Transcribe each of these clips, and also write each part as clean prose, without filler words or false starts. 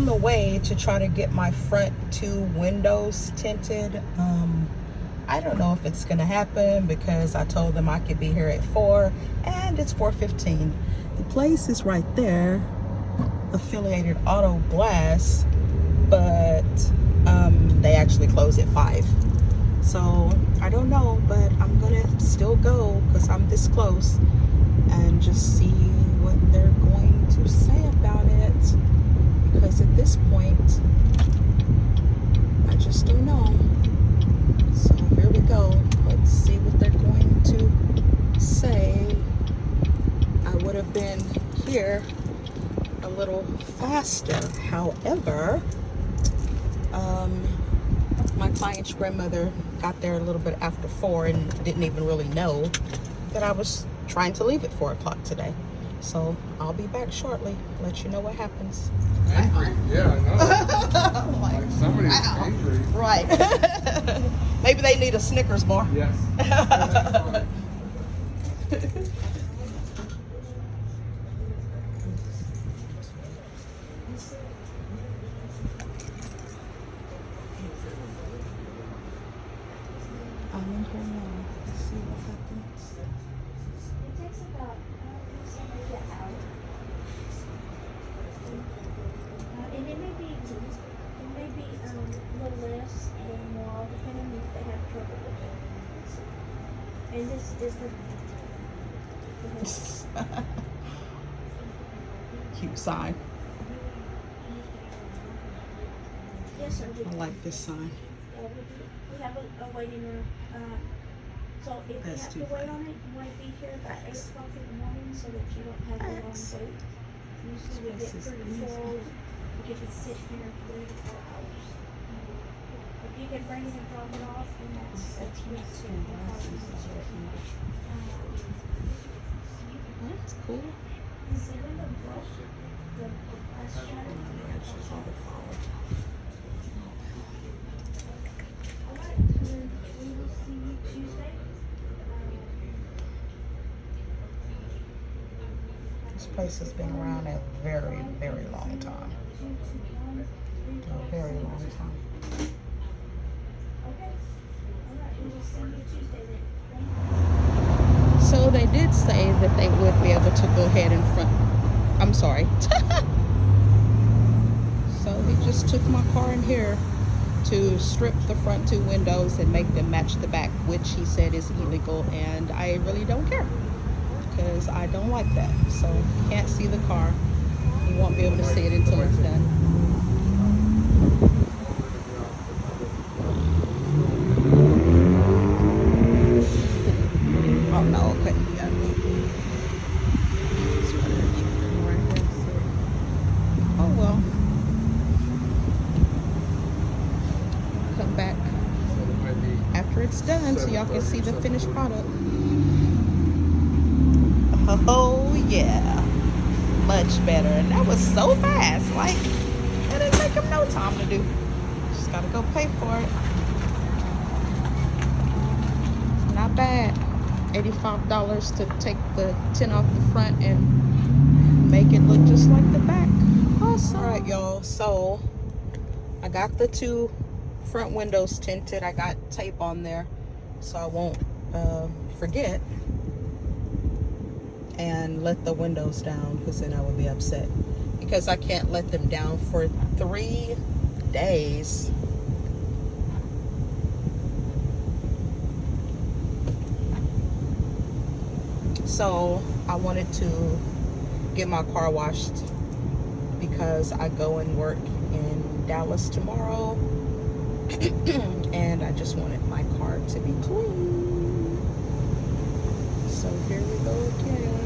on the way to try to get my front 2 windows tinted. I don't know if it's gonna happen because I told them I could be here at 4 and it's 4:15. The place is right there, Affiliated Auto Glass, but they actually close at 5. So I don't know, but I'm gonna still go because I'm this close and just see what they're going to say about it, because at this point I just don't know. So here we go. Let's see what they're going to say. I would have been here a little faster. However, my client's grandmother got there a little bit after 4 and didn't even really know that I was trying to leave at 4 o'clock today. So I'll be back shortly. Let you know what happens. Angry, yeah, I know. like Somebody's wow. angry. Right. Maybe they need a Snickers bar. Yes. I'm in here now. Let's see what happens. It takes about maybe an hour. And it may be a little less or more, depending on if they have trouble with it. And this is the Cute sign. yes, sir. I like this sign. We have a waiting room. So if That's you too have to wait funny. on it, you want to be here by 8 o'clock in the morning so that you don't have a long Thanks. wait. Usually we get This is pretty easy. full. We get to sit here 3 to 4 hours. If you can bring it and drop it off, then that's good too. That's cool. Is it in the book? The last chapter? She's on the phone. Alright, we will see you Tuesday. This place has been around a very, very long time. A very long time. Okay. Alright, we will see you Tuesday then. So they did say that they would be able to go ahead in front. I'm sorry. So he just took my car in here to strip the front 2 windows and make them match the back, which he said is illegal, and I really don't care because I don't like that. So you can't see the car. You won't be able to see it until it's done. Oh no, okay. Yeah. Just wondering if you can right here, so. Oh well. Come back after it's done so y'all can see the finished product. Oh yeah, much better. And that was so fast. Like, it didn't take them no time to do. Just gotta go pay for it. Not bad. $85 to take the tint off the front and make it look just like the back. Awesome. All right, y'all. So I got the 2 front windows tinted. I got tape on there so I won't forget and let the windows down, because then I would be upset because I can't let them down for 3 days. So I wanted to get my car washed because I go and work in Dallas tomorrow. And I just wanted my car to be clean. So here we go again.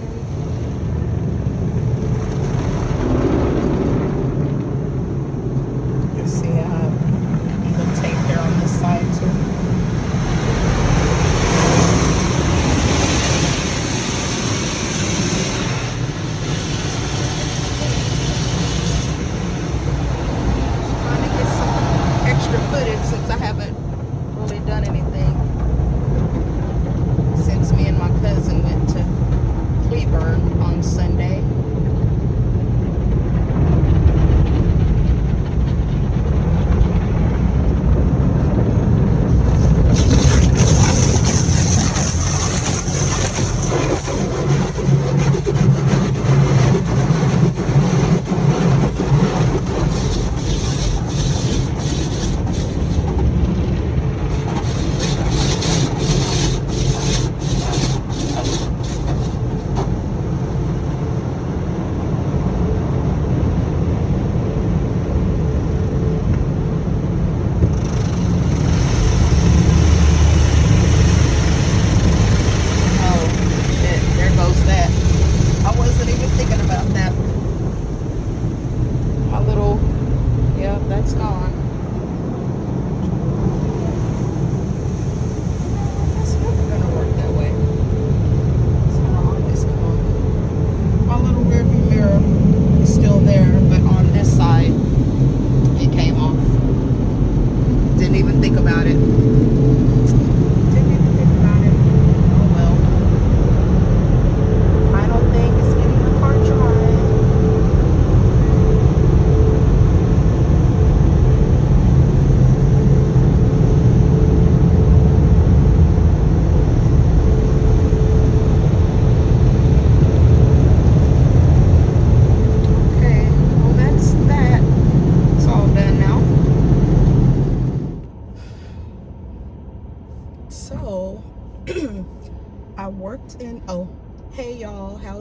You see I have even tape there on this side too. Footage since I haven't really done anything since me and my cousin went to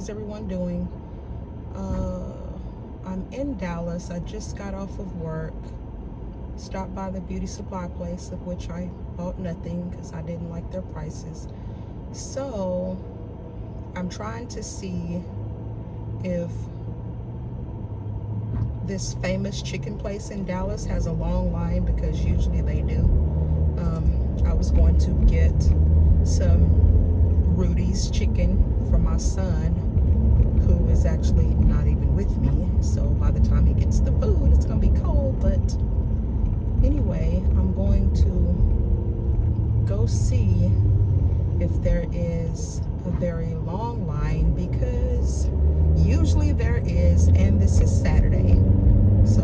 How's everyone doing? I'm in Dallas. I just got off of work. Stopped by the beauty supply place, of which I bought nothing because I didn't like their prices. So I'm trying to see if this famous chicken place in Dallas has a long line, because usually they do. I was going to get some Rudy's chicken for my son, who is actually not even with me. So by the time he gets the food, it's gonna be cold. But anyway, I'm going to go see if there is a very long line, because usually there is, and this is Saturday. So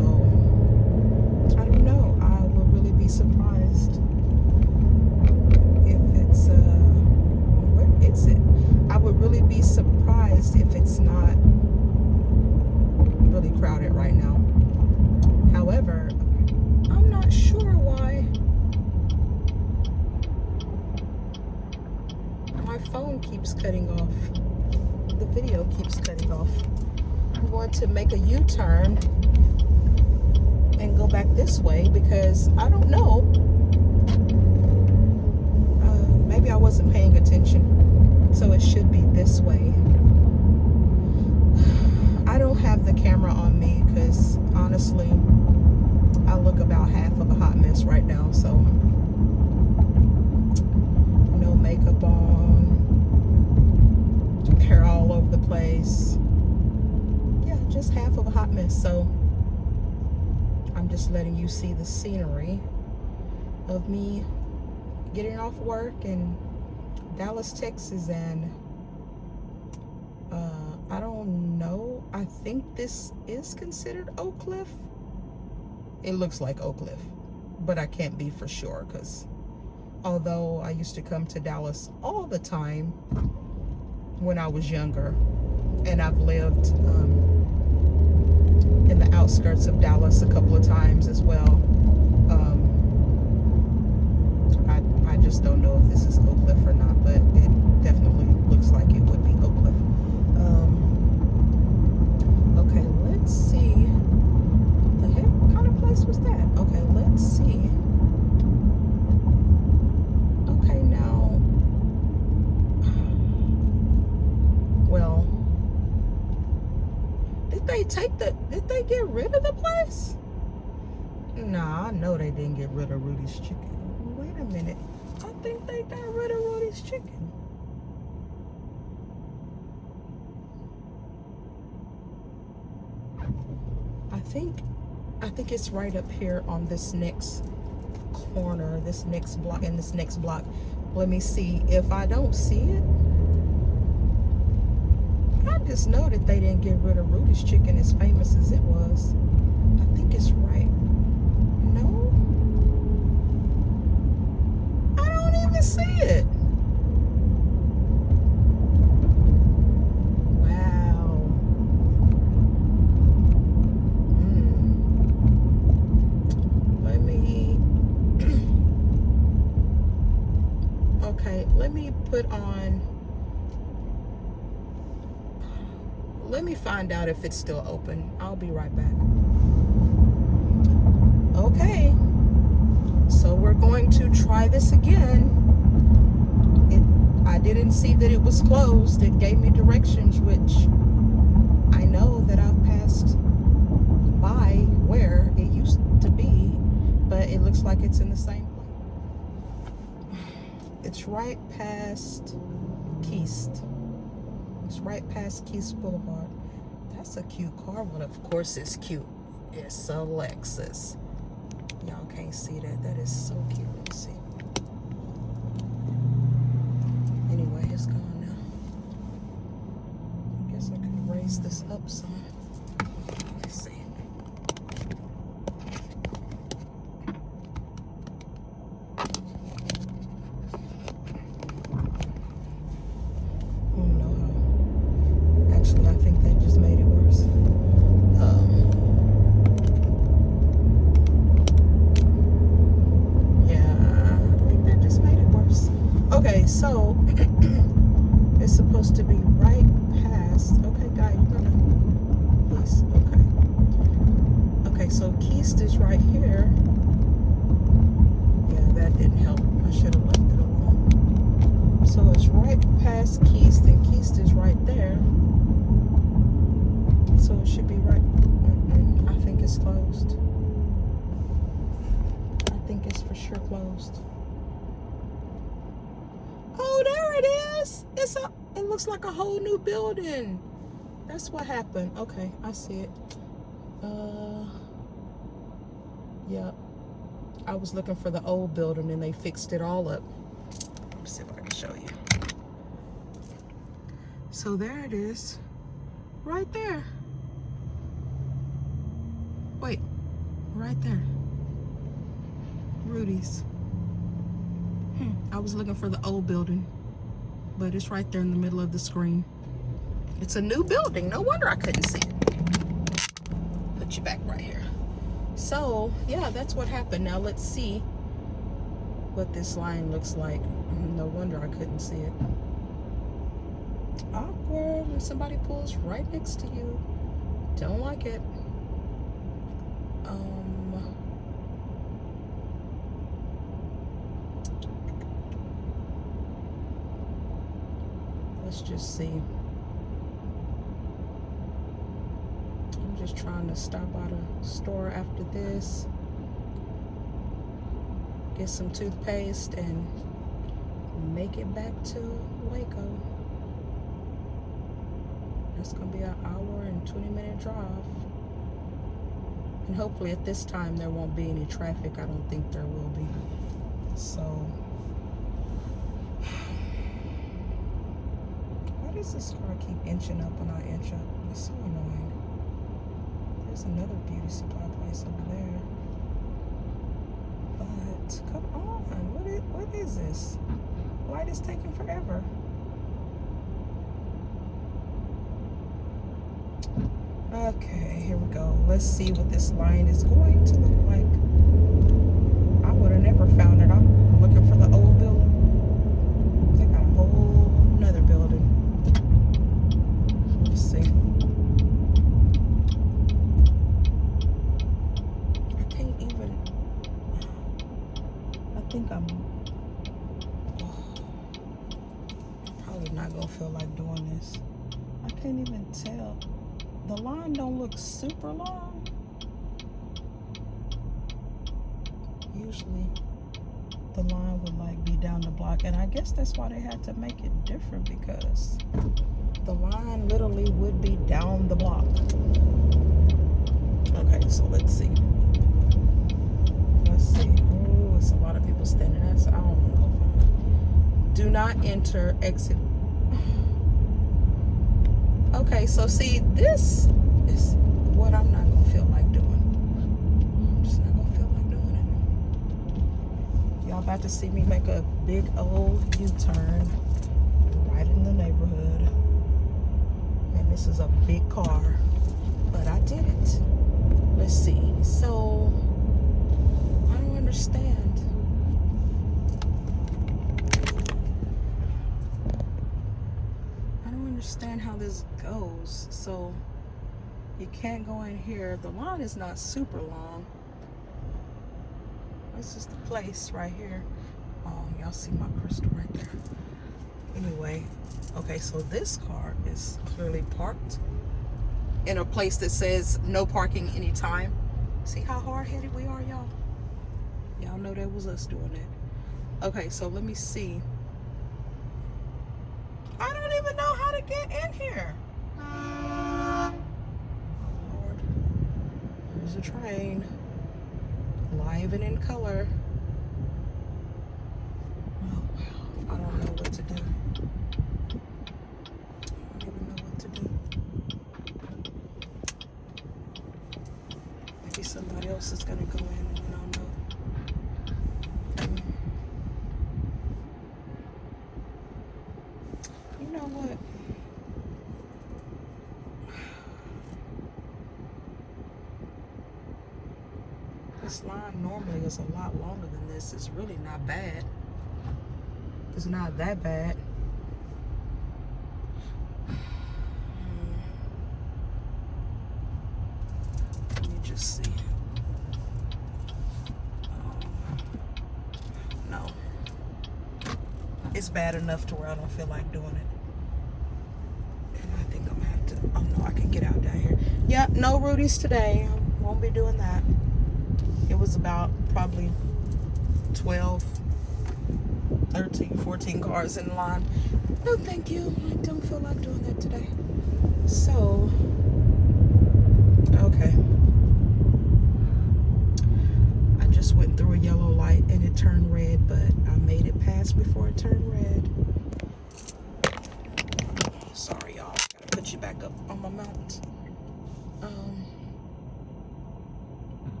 I don't know. I will really be surprised if it's where is it? I would really be surprised if it's not really crowded right now. However, I'm not sure why my phone keeps cutting off. The video keeps cutting off. I'm going to make a U-turn and go back this way, because I don't know. Maybe I wasn't paying attention. So it should be this way. I don't have the camera on me because honestly, I look about half of a hot mess right now. So no makeup on, hair all over the place. Yeah, just half of a hot mess. So I'm just letting you see the scenery of me getting off work in Dallas, Texas. And I don't know, I think this is considered Oak Cliff. It looks like Oak Cliff, but I can't be for sure, because although I used to come to Dallas all the time when I was younger, and I've lived in the outskirts of Dallas a couple of times as well. I just don't know if this is Oak Cliff or not, but it definitely looks like it would be Oak Cliff. Okay, let's see. The heck kind of place was that? Okay, let's see. Okay, now, well, did they get rid of the place? Nah, I know they didn't get rid of Rudy's chicken. Wait a minute. I think they got rid of Rudy's chicken. I think it's right up here on this next corner, this next block, and this next block. Let me see. If I don't see it, I just know that they didn't get rid of Rudy's chicken as famous as it was. I think it's right. No? I don't even see it. Let me find out if it's still open. I'll be right back. Okay, so we're going to try this again. I didn't see that it was closed. It gave me directions, which I know that I've passed by where it used to be, but it looks like it's in the same place. It's right past Keast. It's right past Keast Boulevard. That's a cute car. Well, of course it's cute. It's a Lexus. Y'all can't see that. That is so cute. Let me see. Anyway, it's gone now. I guess I could raise this up some. Let's see. I think they just made it worse. Yeah, I think they just made it worse. Okay, so it's supposed to be right past. so Keast is right here. Yeah, that didn't help. I should have left it alone. So it's right past Keast, and Keast is right there. So it should be right. I think it's closed. I think it's for sure closed. Oh, there it is. It looks like a whole new building. That's what happened. Okay, I see it. Yeah. I was looking for the old building and they fixed it all up. Let's see if I can show you. So there it is. Right there. Wait, right there. Rudy's. I was looking for the old building, but it's right there in the middle of the screen. It's a new building. No wonder I couldn't see it. Put you back right here. So, yeah, that's what happened. Now let's see what this line looks like. No wonder I couldn't see it. Awkward when somebody pulls right next to you. Don't like it. Let's just see. I'm just trying to stop at a store after this, get some toothpaste, and make it back to Waco. It's gonna be an hour and 20-minute drive. And hopefully at this time there won't be any traffic. I don't think there will be. So, why does this car keep inching up when I inch up? It's so annoying. There's another beauty supply place over there. But, come on. What is this? Light is taking forever. Okay, here we go. Let's see what this line is going to look like. I would have never found it. I'm looking for the old building. They got a whole nother building. Let's see. I can't even. I think I'm probably not gonna feel like doing this. I can't even tell. The line don't look super long. Usually the line would like be down the block, and I guess that's why they had to make it different, because the line literally would be down the block. Okay, so let's see. Oh, it's a lot of people standing there, so I don't know if I'm... Do not enter, exit. Okay, so see, this is what I'm not gonna feel like doing. I'm just not gonna feel like doing it. Y'all about to see me make a big old U-turn right in the neighborhood. And this is a big car, but I did it. Let's see. So, I don't understand. Understand how this goes. So you can't go in here. The line is not super long. This is the place right here. Oh, y'all see my crystal right there. Anyway, okay, so this car is clearly parked in a place that says no parking anytime. See how hard-headed we are, y'all? Y'all know that was us doing it. Okay, so let me see. I don't even know how to get in here. Oh, Lord. There's a train. Live and in color. Oh, well. I don't know what to do. I don't even know what to do. Maybe somebody else is going to go in and then I'll know. You know what? This line normally is a lot longer than this. It's really not bad. It's not that bad. Let me just see. bad enough to where I don't feel like doing it. And I think I'm gonna have to, oh no, I can get out down here. Yeah, no Rudy's today. Won't be doing that. It was about probably 12, 13, 14 cars in line. No, thank you. I don't feel like doing that today. So, okay. I just went through a yellow light and it turned red, but I made it past before it turned red. Sorry, y'all. Gotta put you back up on my mount.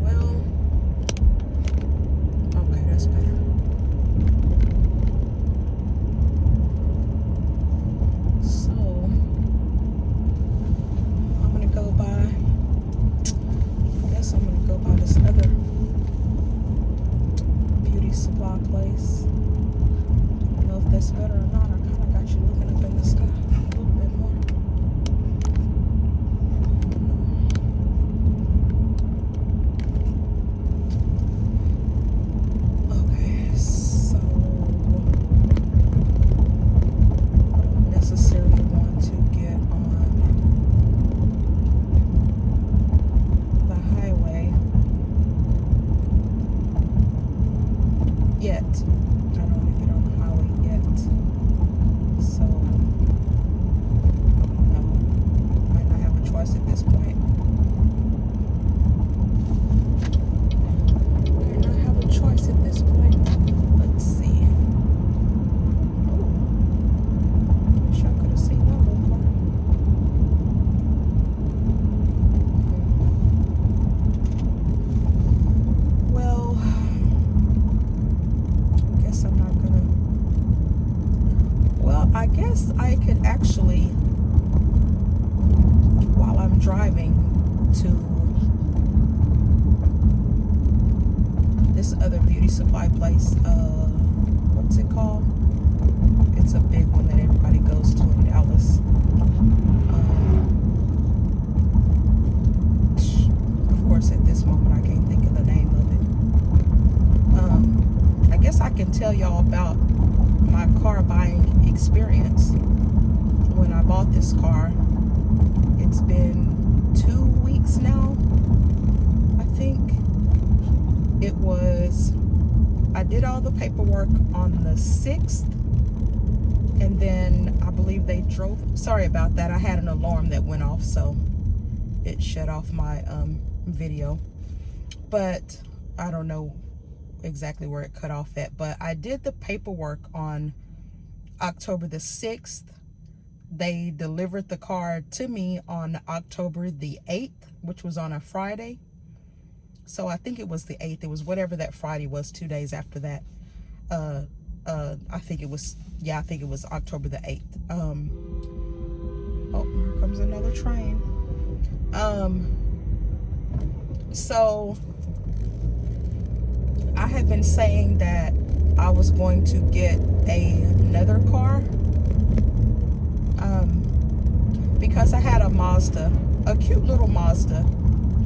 Well, okay, that's better. So, I'm gonna go by, I guess I'm gonna go by this other beauty supply place. I don't know if that's better or not. I kind of got you looking up in the sky a little bit more. Okay, so I don't necessarily want to get on the highway yet. I don't want to get on the highway yet. So, I don't know. I might not have a choice at this point. Might not have a choice at this point. Let's see. Oh, wish I could have seen that little car. Well, guess I'm not gonna. Well, I guess I could actually, while I'm driving to this other beauty supply place, what's it called? It's a big one that everybody goes to in Dallas. Of course, at this moment, I can't think of the name of it. I guess I can tell y'all about my car buying experience. When I bought this car, it's been 2 weeks now, I think. It was, I did all the paperwork on the 6th, and then I believe they drove, sorry about that, I had an alarm that went off, so it shut off my video. But I don't know exactly where it cut off at, but I did the paperwork on October the 6th. They delivered the car to me on October the 8th, which was on a Friday. So I think it was the 8th. It was whatever that Friday was, 2 days after that. I think it was, yeah, I think it was October the 8th. Oh, here comes another train. So I had been saying that I was going to get another car because I had a Mazda, a cute little Mazda.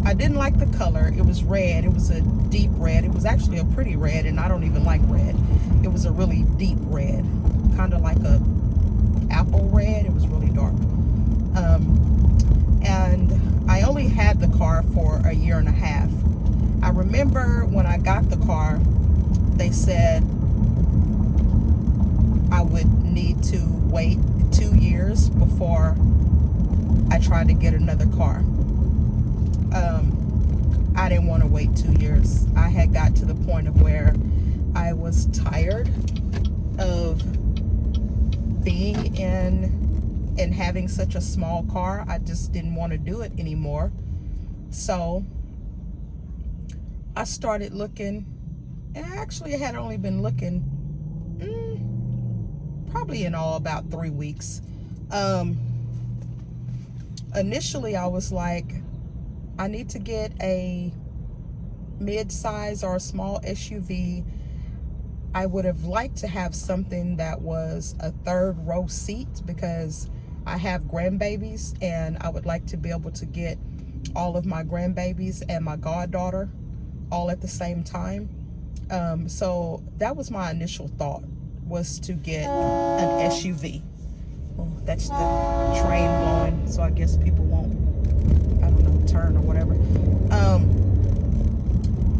I didn't like the color. It was red. It was a deep red. It was actually a pretty red, and I don't even like red. It was a really deep red, kind of like a apple red. It was really dark. And I only had the car for a year and a half. I remember when I got the car, they said I would need to wait 2 years before I tried to get another car. I didn't want to wait 2 years. I had got to the point of where I was tired of being in and having such a small car. I just didn't want to do it anymore. So I started looking, and actually I had only been looking probably in all about 3 weeks. Initially I was like, I need to get a mid-size or a small SUV. I would have liked to have something that was a 3rd row seat because I have grandbabies, and I would like to be able to get all of my grandbabies and my goddaughter all at the same time. So that was my initial thought, was to get an SUV. Well, that's the train blowing, so I guess people won't, I don't know, turn or whatever.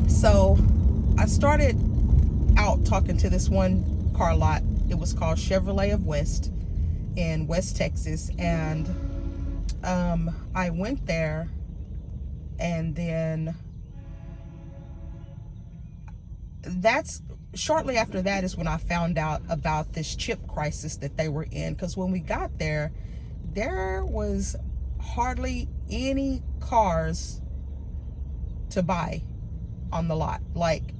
So I started out talking to this one car lot. It was called Chevrolet of West in West Texas, and I went there, and then that's shortly after that is when I found out about this chip crisis that they were in, because when we got there was hardly any cars to buy on the lot. Like,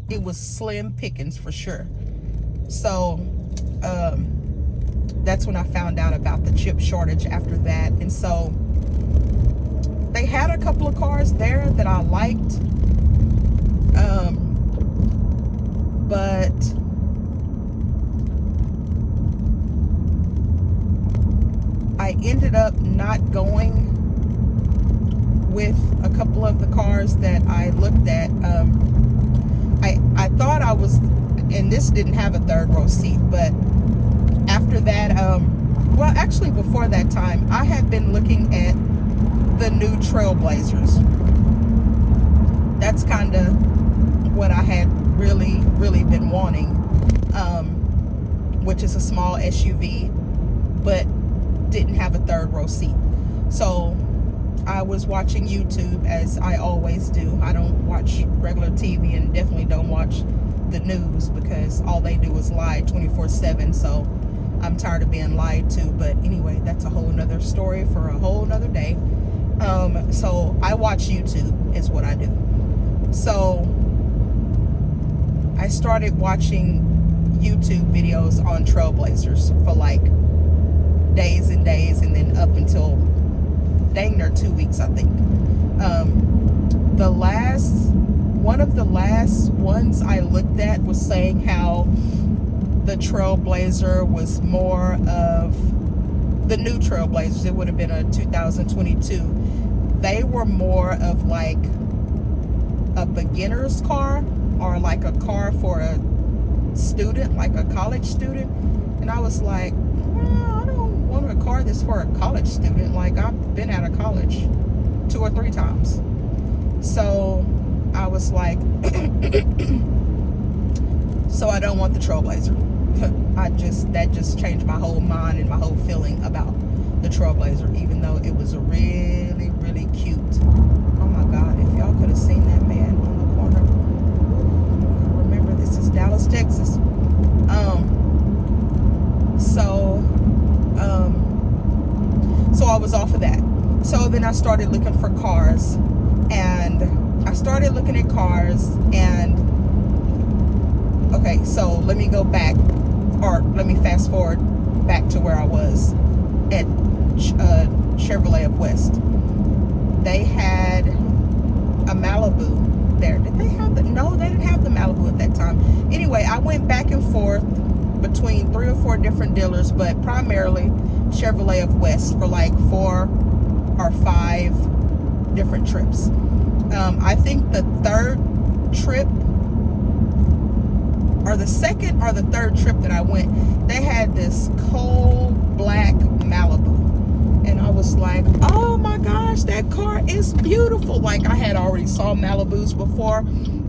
it was slim pickings for sure. So that's when I found out about the chip shortage after that. And so they had a couple of cars there that I liked, but I ended up not going with a couple of the cars that I looked at. I thought I was, and this didn't have a third row seat, but after that, well, actually before that time, I had been looking at the new Trailblazers. That's kind of what I had really been wanting, which is a small SUV, but didn't have a third row seat. So I was watching YouTube, as I always do. I don't watch regular TV, and definitely don't watch the news, because all they do is lie 24/7. So I'm tired of being lied to. But anyway, that's a whole nother story for a whole nother day. So I watch YouTube is what I do. So I started watching YouTube videos on Trailblazers for like days and days, and then up until dang near 2 weeks, I think. One of the last ones I looked at was saying how the Trailblazer was more of the new Trailblazers. It would have been a 2022. They were more of like a beginner's car, or like a car for a student, like a college student. And I was like, well, I don't want a car that's for a college student. Like, I've been out of college 2 or 3 times. So I was like, so I don't want the Trailblazer. That just changed my whole mind and my whole feeling about the Trailblazer, even though it was a really cute. Oh my God, if y'all could have seen that man on the corner. Remember, this is Dallas, Texas. So I was off of that. So then I started looking for cars, and I started looking at cars, and okay, so let me go back, or let me fast forward back to where I was at Chevrolet of West. They had a Malibu there. Did they have the, no, they didn't have the Malibu at that time. Anyway, I went back and forth between 3 or 4 different dealers, but primarily Chevrolet of West for like 4 or 5 different trips. I think the third trip, or the second or the third trip that I went, they had this coal black Malibu. And I was like, oh my gosh, that car is beautiful. Like, I had already saw Malibus before,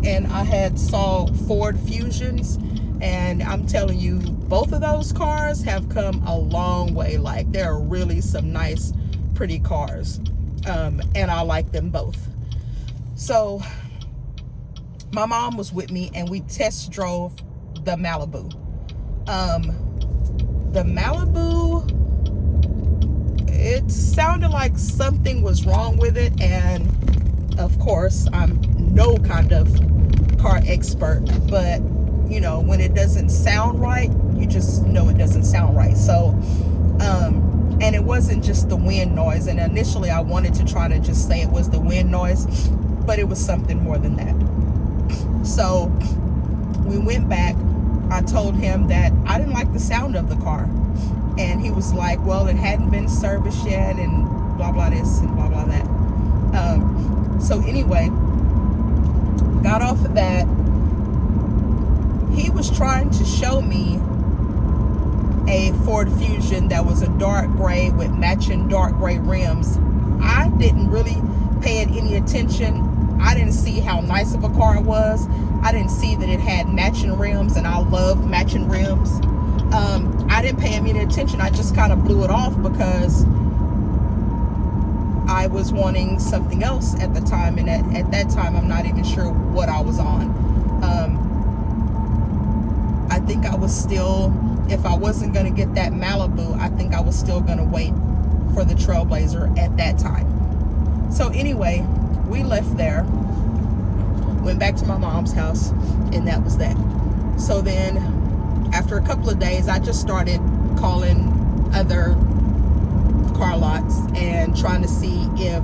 and I had saw Ford Fusions. And I'm telling you, both of those cars have come a long way. Like, they're really some nice, pretty cars. And I like them both. So my mom was with me, and we test drove the Malibu. The Malibu, it sounded like something was wrong with it. And of course, I'm no kind of car expert, but you know, when it doesn't sound right, you just know it doesn't sound right. So, and it wasn't just the wind noise. And initially I wanted to try to just say it was the wind noise, but it was something more than that. So we went back. I told him that I didn't like the sound of the car. And he was like, well, it hadn't been serviced yet, and blah, blah this and blah, blah that. So anyway, Got off of that. He was trying to show me a Ford Fusion that was a dark gray with matching dark gray rims. I didn't really pay it any attention. I didn't see how nice of a car it was. I didn't see that it had matching rims, and I love matching rims. I didn't pay him any attention. I just kind of blew it off because I was wanting something else at the time, and at that time I'm not even sure what I was on. I think I was still, if I wasn't going to get that Malibu, I think I was still going to wait for the Trailblazer at that time. So anyway, we left there, went back to my mom's house, and that was that. So then after a couple of days, I just started calling other car lots and trying to see if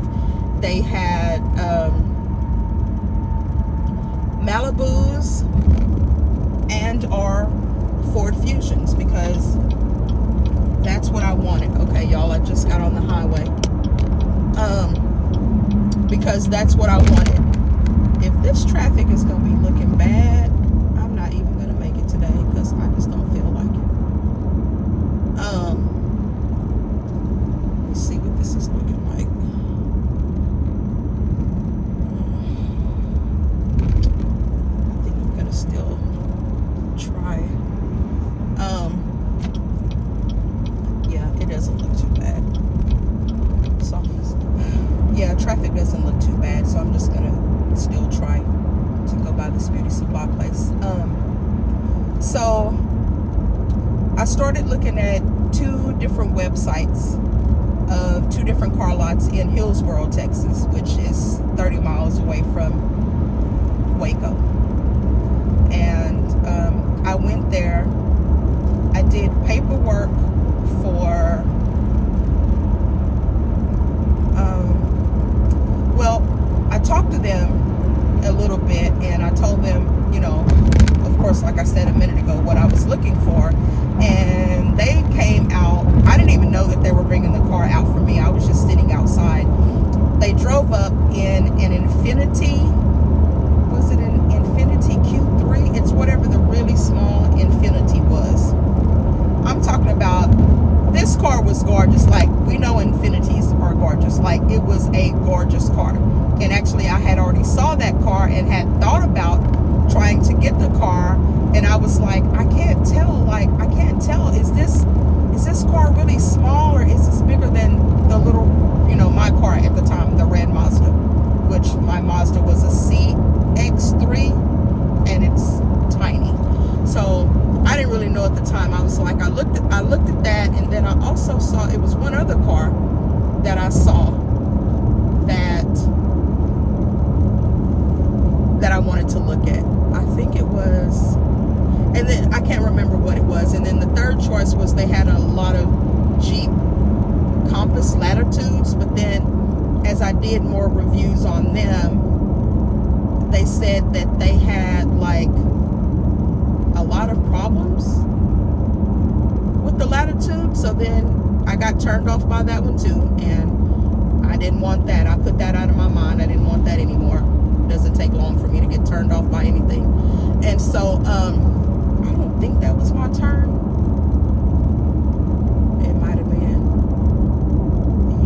they had Malibus and or Ford Fusions, because that's what I wanted. Okay, y'all, I just got on the highway. Because that's what I wanted. If this traffic is gonna be looking bad, I'm not even gonna make it today because I just don't feel like it. Let's see what this is looking like. I think I'm gonna still try. Yeah, it doesn't look too bad. So yeah, traffic doesn't look too bad, so I'm just gonna still try to go by this beauty supply place. So I started looking at 2 different websites of 2 different car lots in Hillsboro, Texas, which is 30 miles away from Waco. And I went there. I did paperwork for well, I talked to them a little bit, and I told them, you know, of course, like I said a minute ago, what I was looking for, and they came out. I didn't even know that they were bringing the car out for me. I was just sitting outside. They drove up in an Infiniti. Was it an Infiniti Q3? It's whatever the really small Infiniti was. I'm talking about, this car was gorgeous. Like, we know Infinitis are gorgeous. Like, it was a gorgeous car. And actually, I had already saw that car and had thought about trying to get the car. And I was like, I can't tell. Like, I can't tell. Is this car really small, or is this bigger than the little, you know, my car at the time, the red Mazda, which my Mazda was a CX-3, and it's tiny. So I didn't really know at the time. I was like, I looked at that, and then I also saw, it was one other car that I saw that I wanted to look at. I think it was, and then I can't remember what it was. And then the third choice was, they had a lot of Jeep Compass Latitudes, but then as I did more reviews on them, they said that they had like a lot of problems with the Latitude. So then I got turned off by that one too, and I didn't want that. I put that out of my mind. I didn't want that anymore. It doesn't take long for me to get turned off by anything. And so I don't think that was my turn. It might have been.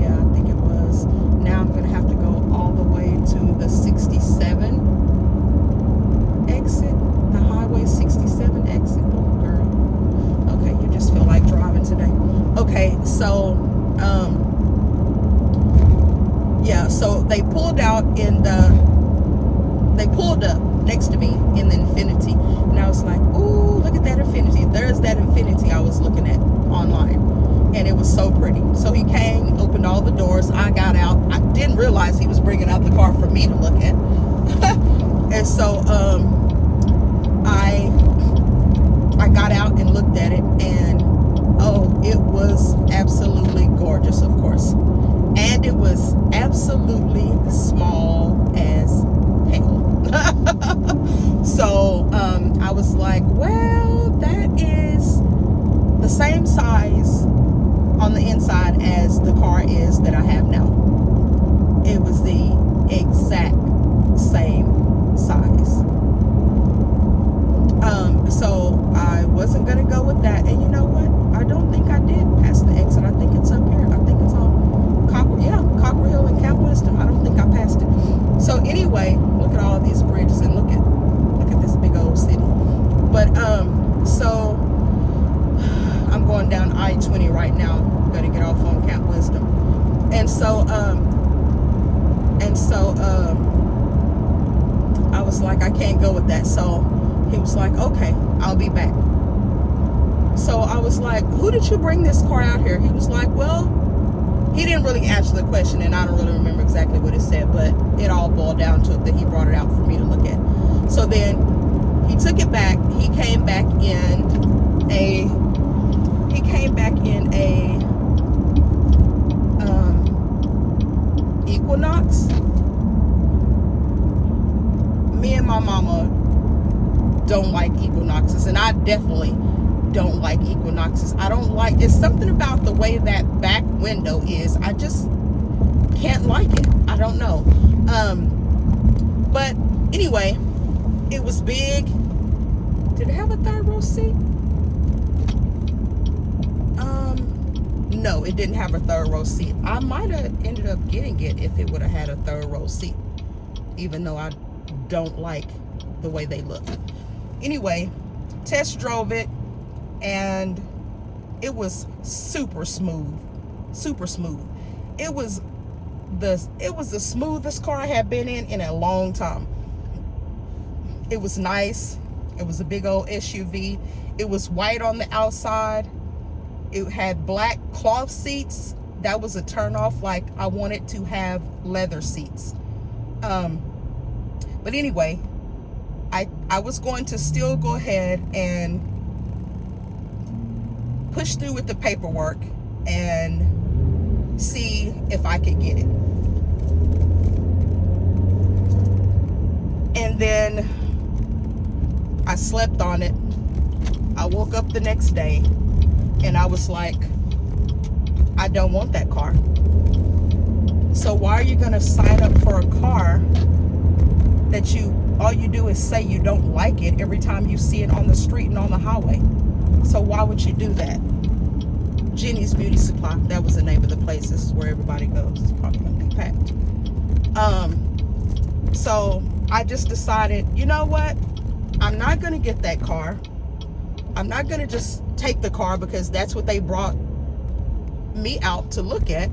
Yeah, I think it was. Now I'm gonna have to go all the way to the 67 exit, the highway 67 exit. Oh, girl. Okay, you just feel like driving today. Okay, so yeah, so they pulled up next to me in the Infiniti, and I was like, ooh, look at that Infiniti. There's that Infiniti I was looking at online, and it was so pretty. So he came, opened all the doors. I got out. I didn't realize he was bringing out the car for me to look at. And so I got out and looked at it, and oh, it was absolutely gorgeous, of course. And it was absolutely small as hell. So I was like, well, that is the same size on the inside as the car is that I have now. It was the exact same size. So I wasn't gonna go with that, and you know what? I don't think I did pass the exit. I think it's up here. I think it's on Copper Hill and Camp Wisdom. I don't think I passed it. So anyway, look at all of these bridges and look at this big old city. But so I'm going down I-20 right now. I'm gonna get off on Camp Wisdom, and so I was like, I can't go with that. So he was like, okay, I'll be back. So I was like, who did you bring this car out here? He was like, well, he didn't really answer the question, and I don't really remember exactly what it said, but it all boiled down to it that he brought it out for me to look at. So then he took it back. He came back in a Equinox. Me and my mama don't like Equinoxes, and I definitely don't like Equinoxes. I don't like, it's something about the way that back window is. I just can't like it. I don't know. But anyway, it was big. Did it have a third row seat? No, it didn't have a third row seat. I might have ended up getting it if it would have had a third row seat, even though I don't like the way they look. Anyway, test drove it, and it was super smooth. It was the smoothest car I had been in a long time. It was nice. It was a big old SUV. It was white on the outside. It had black cloth seats. That was a turn off. Like, I wanted to have leather seats. But anyway, I was going to still go ahead and push through with the paperwork and see if I could get it. And then I slept on it. I woke up the next day and I was like, I don't want that car. So why are you gonna sign up for a car that all you do is say you don't like it every time you see it on the street and on the highway? So why would you do that? Jenny's Beauty Supply, that was the name of the place. This is where everybody goes. It's probably gonna be packed. So I just decided, you know what? I'm not gonna get that car. I'm not gonna just take the car because that's what they brought me out to look at,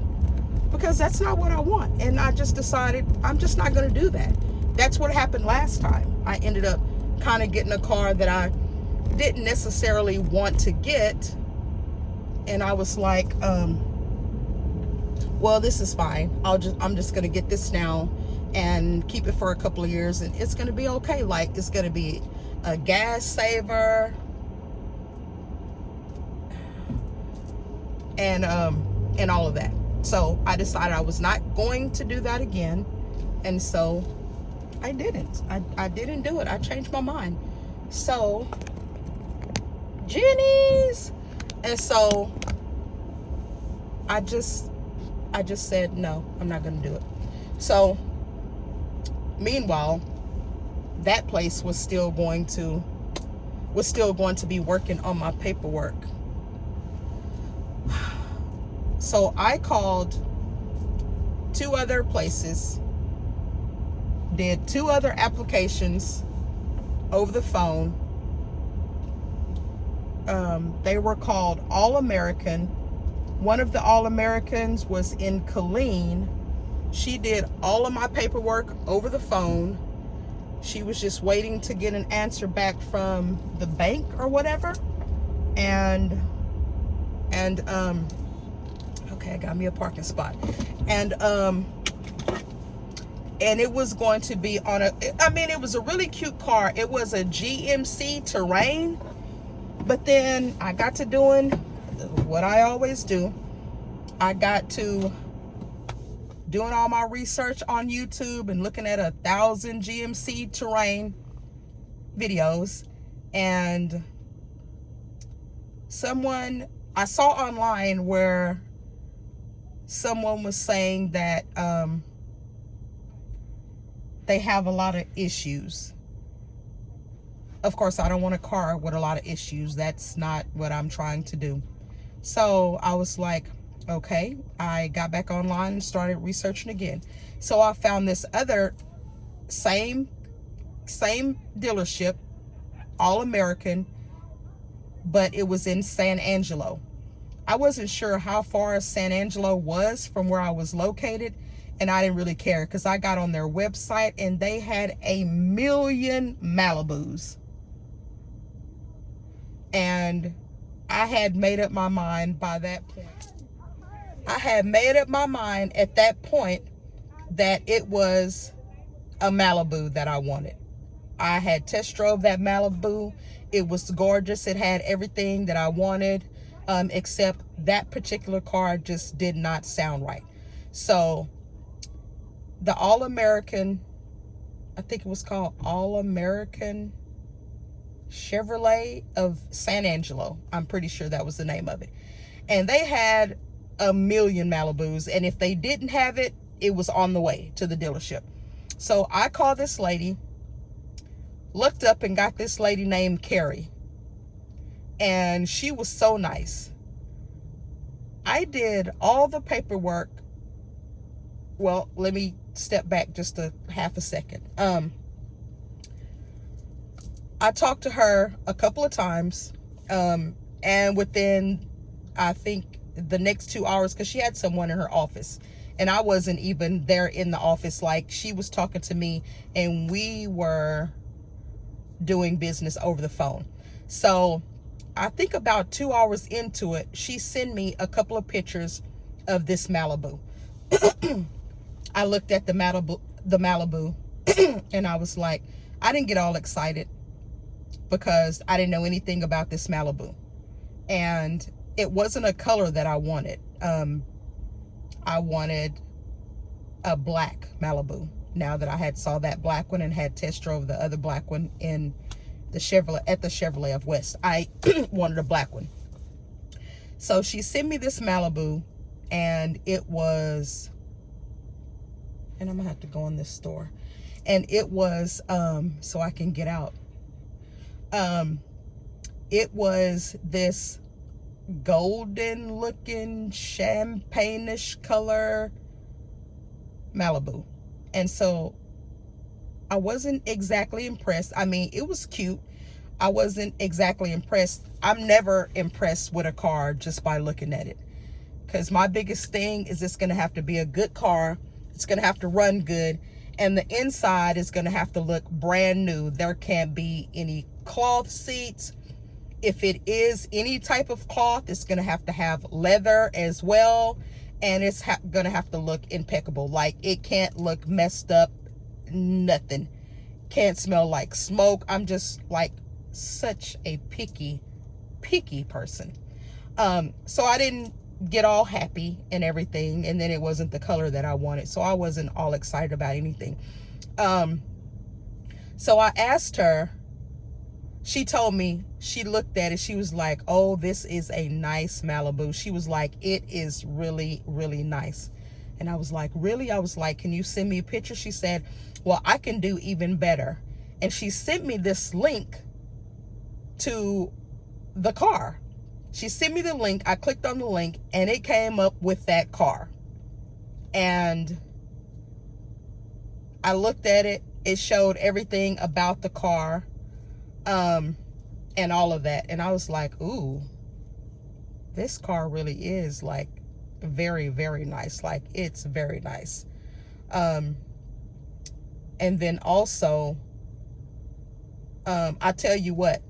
because that's not what I want. And I just decided I'm just not gonna do that. That's what happened last time. I ended up kind of getting a car that I didn't necessarily want to get, and I was like, well, this is fine. I'm just gonna get this now and keep it for a couple of years, and it's gonna be okay. Like, it's gonna be a gas saver, and all of that. So I decided I was not going to do that again, and so I didn't. I didn't do it. I changed my mind. So Jenny's, and so I just said no, I'm not gonna do it. So meanwhile, that place was still going to be working on my paperwork. So I called 2 other places, did 2 other applications over the phone. They were called All American. One of the All Americans was in Killeen. She did all of my paperwork over the phone. She was just waiting to get an answer back from the bank or whatever. And okay, I got me a parking spot. And it was going to be on it was a really cute car. It was a GMC Terrain. But then I got to doing what I always do. I got to doing all my research on YouTube and looking at 1,000 GMC Terrain videos. And I saw online where someone was saying that they have a lot of issues. Of course, I don't want a car with a lot of issues. That's not what I'm trying to do. So I was like, okay. I got back online and started researching again. So I found this other same dealership, all American, but it was in San Angelo. I wasn't sure how far San Angelo was from where I was located, and I didn't really care because I got on their website and they had 1 million Malibus. And I had made up my mind by that point. I had made up my mind at that point that it was a Malibu that I wanted. I had test drove that Malibu. It was gorgeous. It had everything that I wanted, except that particular car just did not sound right. So the All-American, I think it was called All-American Chevrolet of San Angelo. I'm pretty sure that was the name of it. And they had 1 million Malibus. And if they didn't have it, it was on the way to the dealership. So I called this lady, looked up and got this lady named Carrie. And she was so nice. I did all the paperwork. Well, let me step back just a half a second. I talked to her a couple of times, and within, I think, the next 2 hours, because she had someone in her office, and I wasn't even there in the office. Like, she was talking to me, and we were doing business over the phone. So I think about 2 hours into it, she sent me a couple of pictures of this Malibu. I looked at the Malibu, and I was like, I didn't get all excited because I didn't know anything about this Malibu, and it wasn't a color that I wanted. I wanted a black Malibu. Now that I had saw that black one and had test drove the other black one in the Chevrolet, at the Chevrolet of West, I wanted a black one. So she sent me this Malibu, and it was, and I'm gonna have to go in this store, and it was, so I can get out. It was this golden looking champagne-ish color Malibu. And so I wasn't exactly impressed. I mean, it was cute. I wasn't exactly impressed. I'm never impressed with a car just by looking at it, because my biggest thing is it's going to have to be a good car. It's going to have to run good, and the inside is going to have to look brand new. There can't be any cloth seats. If it is any type of cloth, it's going to have leather as well, and it's going to have to look impeccable. Like, it can't look messed up, nothing. Can't smell like smoke. I'm just like such a picky person. So I didn't get all happy and everything, and then it wasn't the color that I wanted, so I wasn't all excited about anything. So I asked her. She told me, she looked at it, she was like, oh, this is a nice Malibu. She was like, it is really, really nice. And I was like, really? I was like, can you send me a picture? She said, well, I can do even better. And she sent me this link to the car. She sent me the link. I clicked on the link, and it came up with that car. And I looked at it. It showed everything about the car. And all of that. And I was like, ooh, this car really is like very, very nice. Like, it's very nice. And then also, I tell you what,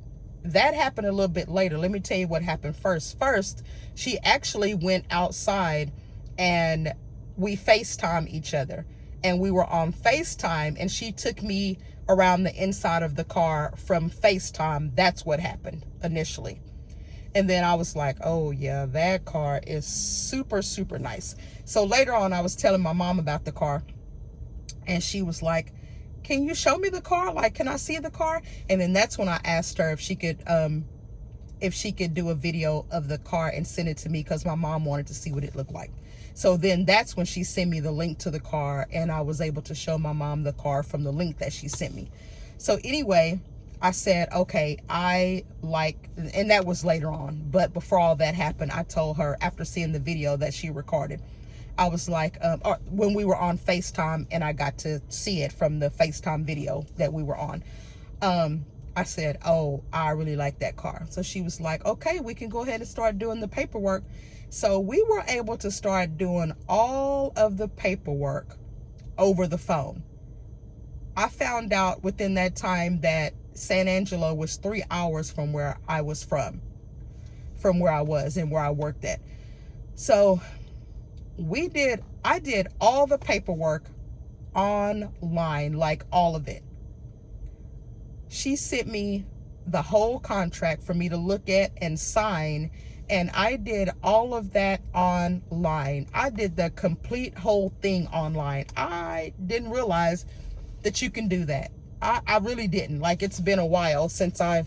that happened a little bit later. Let me tell you what happened first. First, she actually went outside and we FaceTime each other. And we were on FaceTime, and she took me around the inside of the car from FaceTime. That's what happened initially. And then I was like, oh yeah, that car is super, super nice. So later on, I was telling my mom about the car, and she was like, can you show me the car? Like, can I see the car? And then that's when I asked her if she could if she could do a video of the car and send it to me, because my mom wanted to see what it looked like. So then that's when she sent me the link to the car, and I was able to show my mom the car from the link that she sent me. So anyway, I said, okay, and that was later on, but before all that happened, I told her, after seeing the video that she recorded, I was like, or when we were on FaceTime and I got to see it from the FaceTime video that we were on, I said, oh, I really like that car. So she was like, okay, we can go ahead and start doing the paperwork. So we were able to start doing all of the paperwork over the phone. I found out within that time that San Angelo was 3 hours from where I was from where I was and where I worked at. So I did all the paperwork online, like all of it. She sent me the whole contract for me to look at and sign, and I did all of that online. I did the complete whole thing online. I didn't realize that you can do that. I really didn't. Like, it's been a while since it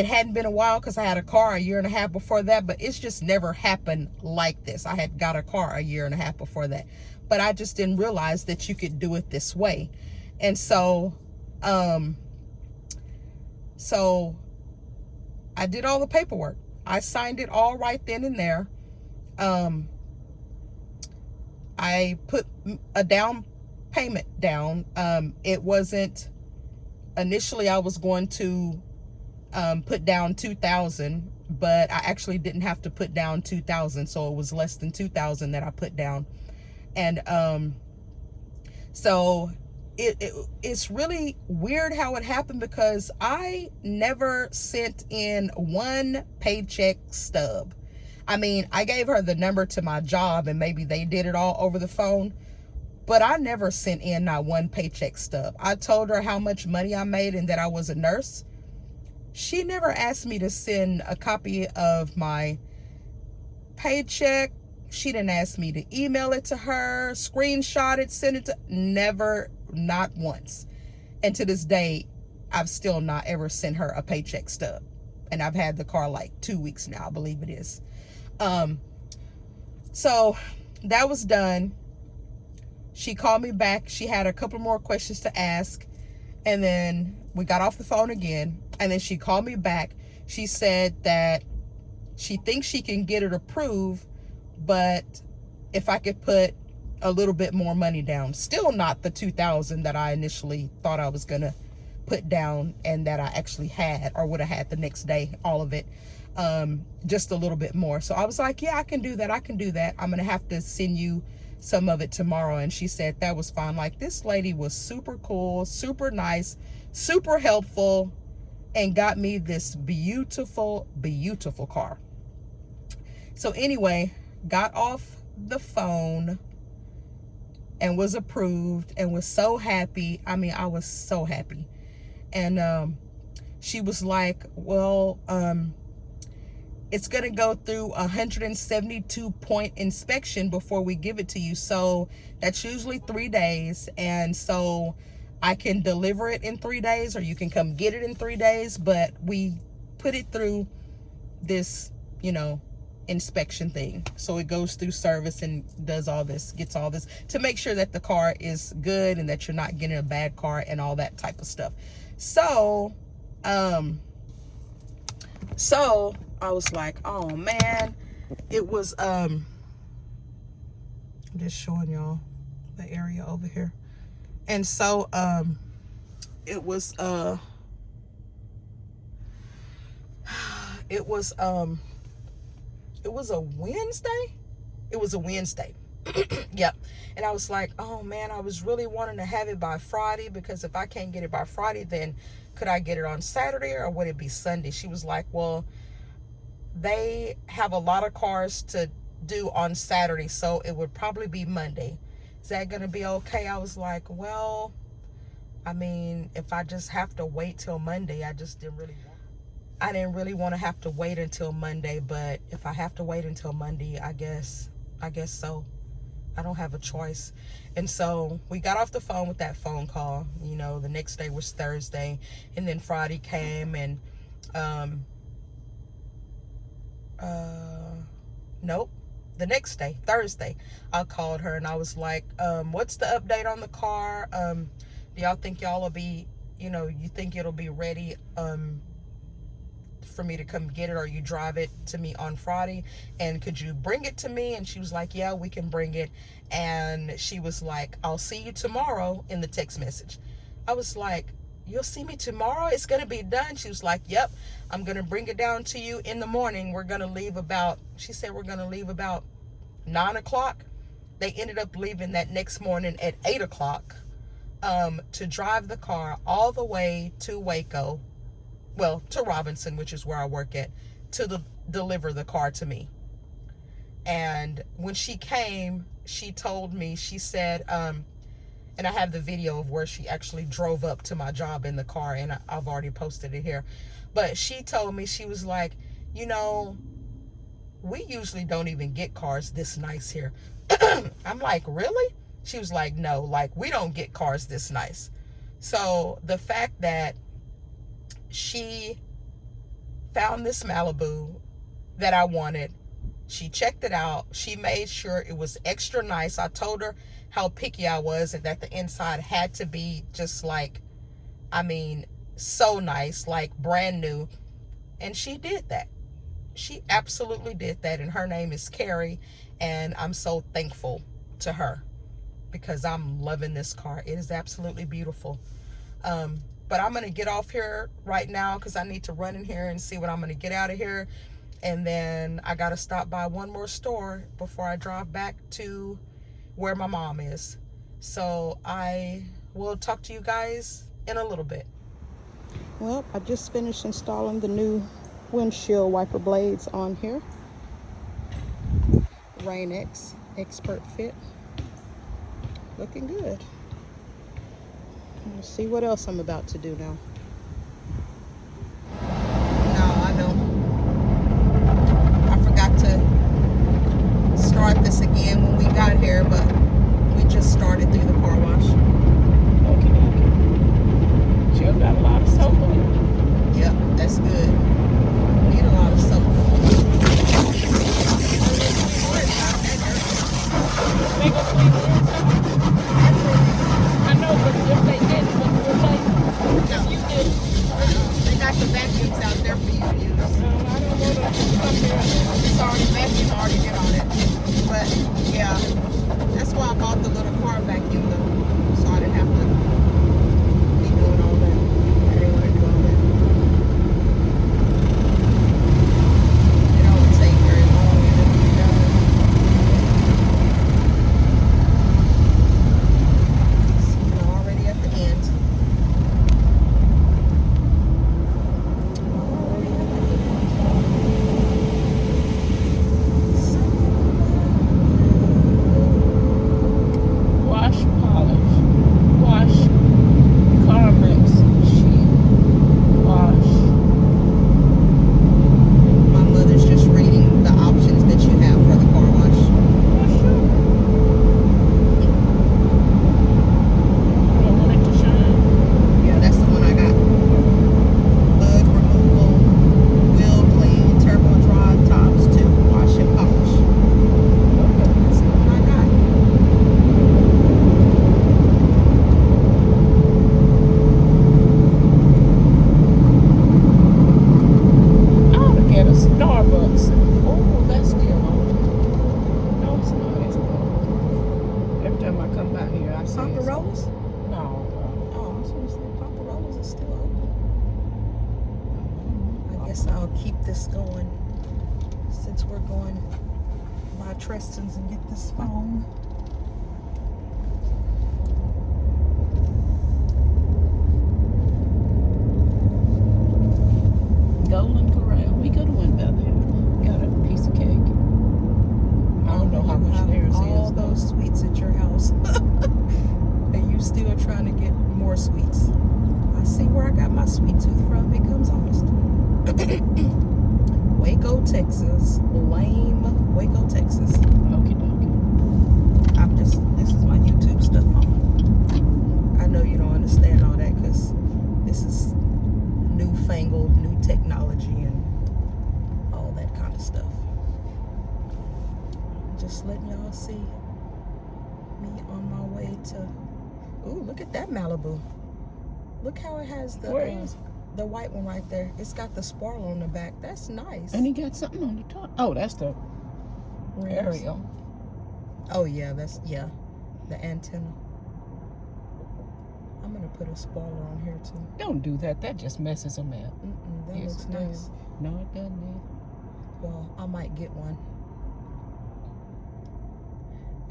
hadn't been a while because I had a car a year and a half before that, but it's just never happened like this. I had got a car a year and a half before that, but I just didn't realize that you could do it this way. And so I did all the paperwork. I signed it all right then and there. I put a down payment down. It wasn't, initially I was going to put down $2,000, but I actually didn't have to put down $2,000, so it was less than $2,000 that I put down. And so it's really weird how it happened, because I never sent in one paycheck stub. I mean, I gave her the number to my job and maybe they did it all over the phone, but I never sent in not one paycheck stub. I told her how much money I made and that I was a nurse. She never asked me to send a copy of my paycheck. She didn't ask me to email it to her, screenshot it, send it to, never, not once. And to this day, I've still not ever sent her a paycheck stub. And I've had the car like 2 weeks now, I believe it is. So that was done. She called me back. She had a couple more questions to ask. And then we got off the phone again. And then she called me back. She said that she thinks she can get it approved, but if I could put a little bit more money down, still not the $2,000 that I initially thought I was gonna put down and that I actually had, or would have had the next day, all of it, just a little bit more. So I was like, yeah, I can do that. I can do that. I'm gonna have to send you some of it tomorrow. And she said that was fine. Like, this lady was super cool, super nice, super helpful, and got me this beautiful, beautiful car. So anyway, got off the phone and was approved and was so happy. I mean, I was so happy. And she was like, well, it's gonna go through a 172-point inspection before we give it to you. So that's usually 3 days. And so I can deliver it in 3 days, or you can come get it in 3 days, but we put it through this, inspection thing. So it goes through service and does all this, gets all this to make sure that the car is good and that you're not getting a bad car and all that type of stuff. So, so I was like, oh man, it was, I'm just showing y'all the area over here. And so, it was a Wednesday. It was a Wednesday. Yeah. And I was like, oh man, I was really wanting to have it by Friday, because if I can't get it by Friday, then could I get it on Saturday, or would it be Sunday? She was like, well, they have a lot of cars to do on Saturday, so it would probably be Monday. Is that going to be okay? I was like, well, I mean, if I just have to wait till Monday, I didn't really want to have to wait until Monday, but if I have to wait until Monday, I guess so. I don't have a choice. And so we got off the phone with that phone call. The next day was Thursday, and then Friday came, and Nope, the next day, Thursday, I called her and I was like, what's the update on the car? Do y'all think y'all will be, you think it'll be ready for me to come get it, or you drive it to me on Friday, and could you bring it to me? And she was like, yeah, we can bring it. And she was like, I'll see you tomorrow, in the text message. I was like, you'll see me tomorrow? It's gonna be done? She was like, yep, I'm gonna bring it down to you in the morning. We're gonna leave about, she said we're gonna leave about 9 o'clock. They ended up leaving that next morning at 8 o'clock to drive the car all the way to Waco, well, to Robinson, which is where I work at, to deliver the car to me. And when she came, she told me, she said, and I have the video of where she actually drove up to my job in the car, and I've already posted it here. But she told me, she was like, we usually don't even get cars this nice here. I'm like, really? She was like, no, like, we don't get cars this nice. So the fact that she found this Malibu that I wanted, she checked it out, she made sure it was extra nice. I told her how picky I was, and that the inside had to be just like, so nice, like brand new. And she did that. She absolutely did that. And her name is Carrie, and I'm so thankful to her because I'm loving this car. It is absolutely beautiful. But I'm going to get off here right now because I need to run in here and see what I'm going to get out of here. And then I got to stop by one more store before I drive back to where my mom is. So I will talk to you guys in a little bit. Well, I just finished installing the new windshield wiper blades on here. Rain-X Expert Fit. Looking good. Let's see what else I'm about to do now. No, I don't. I forgot to start this again when we got here, but we just started through the car wash. Okay. Still got a lot of soap on it. Yep, that's good. Need a lot of soap. They go clean the inside. I know, but if they didn't, what you were saying? No. You did. They got the vacuums out there for you to use. I don't want to come here. It's already vacuum, already get on it. But yeah, that's why I bought the little car vacuum though, so I didn't have to be doing all that. I didn't want to do all that. It don't take very long and it'll be done. So we're already at the end. Wash, polish. Wash, car mix, sheet. Wash. My mother's just reading the options that you have for the car wash. Wash sure. You don't want it to shine? Yeah, that's the one I got. Bug removal, wheel clean, turbo dry, tops too, wash and polish. Okay. That's the one I got. I ought to get a Starbucks. Oh, that's still on. No, it's not. It's closed. Every time I come by here, I see Papa it's Rollers? No. Oh, I was going to say Papa Rollers is still open. I guess I'll keep this going since we're going by Treston's and get this phone. Golden Corral. We could have went down there. Got a piece of cake. I don't know how much theirs all is. those sweets at your house. And you still trying to get more sweets. I see where I got my sweet tooth from. It comes August. Waco, Texas. Lame Waco, Texas. Okie dokie. This is my YouTube stuff, Mama. I know you don't understand all that because this is newfangled, new technology and all that kind of stuff. Just letting y'all see me on my way to. Ooh, look at that Malibu. Look how it has the white one right there. It's got the spoiler on the back. That's nice. And he got something on the top. Oh, that's the aerial. Oh yeah, that's the antenna. I'm gonna put a spoiler on here too. Don't do that. That just messes them out. That Yes, looks it nice. does. No, it doesn't. Well, I might get one.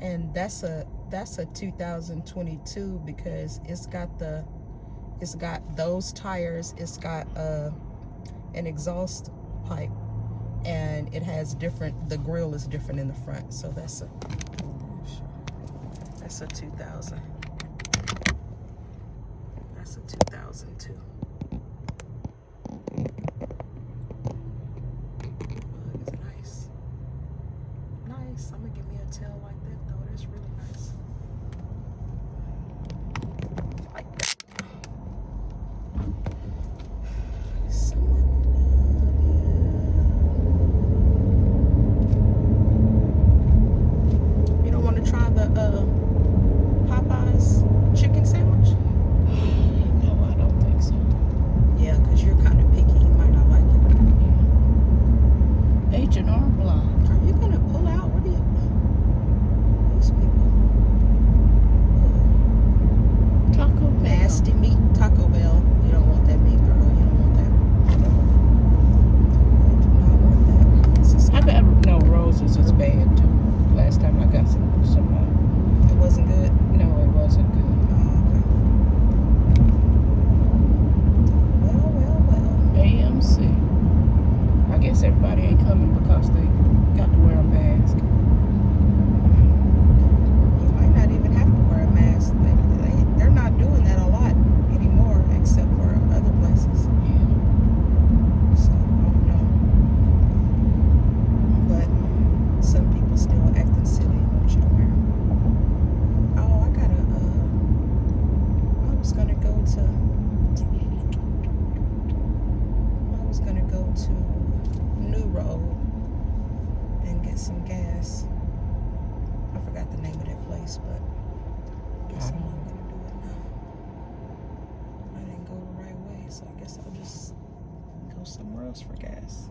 And that's a 2022 because it's got those tires. It's got an exhaust pipe, and it has the grill is different in the front. So that's a 2000. That's a 2002. It's nice. Nice. I'm gonna give me a tail like that though. That's really nice. Like that. You don't want to try the Popeyes chicken sandwich? No, I don't think so. Yeah, because you're kind of picky. You might not like it. H&R Block. Are you gonna pull out? What are you? These people. Taco Bell. Nasty meat. Taco Bell. You don't want that meat, girl. You don't want that. You do not want that. This is I bet no Roses is bad too. Last time I got some. It wasn't good. No, it wasn't good. Oh, okay. Well. AMC. I guess everybody ain't coming because they got to wear a mask. You might not even have to wear a mask. They're not doing that a lot anymore, except for other places. Yeah. So I don't know. But some people still acting silly and want you to wear them. Oh, I was gonna go to New Road and get some gas. I forgot the name of that place, but I guess I'm not gonna do it now. I didn't go the right way, so I guess I'll just go somewhere else for gas.